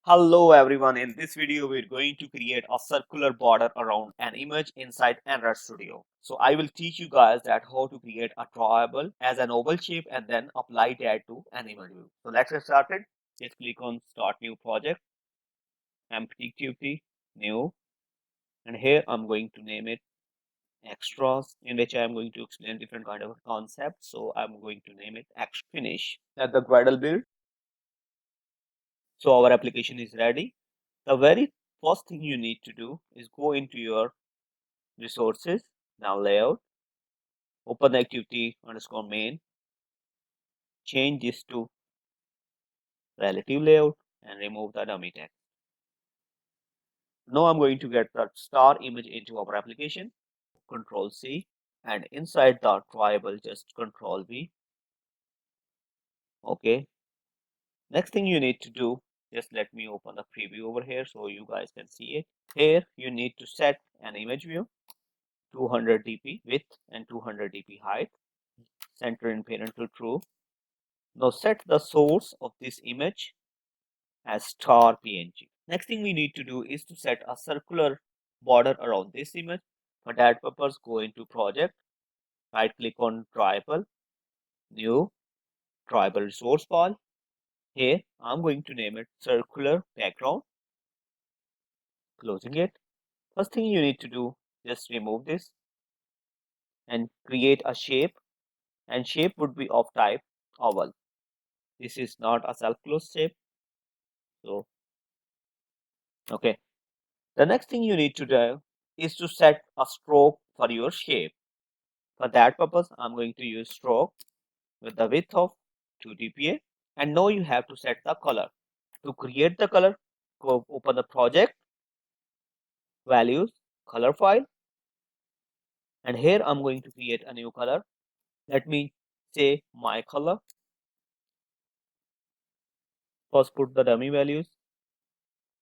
Hello everyone, in this video we're going to create a circular border around an image inside Android Studio. So I will teach you guys that how to create a drawable as an oval shape and then apply that to an image view. So let's get started. Just click on start new project, empty activity, new, and here I'm going to name it extras, in which I'm going to explain different kind of concepts. So I'm going to name it finish. At the Gradle build. So our application is ready. The very first thing you need to do is go into your resources, now layout, open the activity underscore main, change this to relative layout and remove the dummy text. Now I'm going to get the star image into our application, Control C, and inside the triangle just Control V. Okay. Next thing you need to do, just let me open the preview over here so you guys can see it. Here you need to set an image view, 200 dp width and 200 dp height, center in parental true. Now set the source of this image as star PNG. Next thing we need to do is to set a circular border around this image. For that purpose, go into project, right click on tribal, new, tribal resource file. Here, I'm going to name it circular background, closing it. First thing you need to do, just remove this and create a shape, and shape would be of type oval. This is not a self-closed shape. So, okay. The next thing you need to do is to set a stroke for your shape. For that purpose, I'm going to use stroke with the width of 2 dpa. And now you have to set the color. To create the color, go open the project, values, color file. And here I'm going to create a new color. Let me say my color. First put the dummy values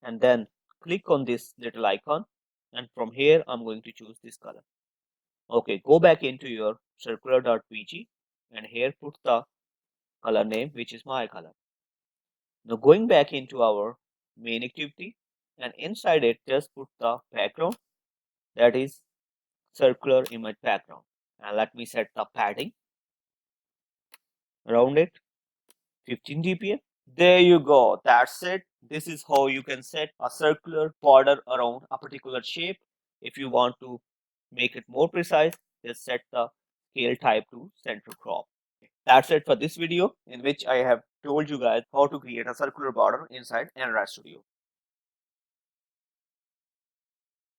and then click on this little icon. And from here, I'm going to choose this color. Okay, go back into your circular.pg and here put the color name, which is my color. Now going back into our main activity and inside it just put the background, that is circular image background, and let me set the padding around it 15 dpi. There you go, that's it. This is how you can set a circular border around a particular shape. If you want to make it more precise, just set the scale type to center crop. That's it for this video, in which I have told you guys how to create a circular border inside Android Studio.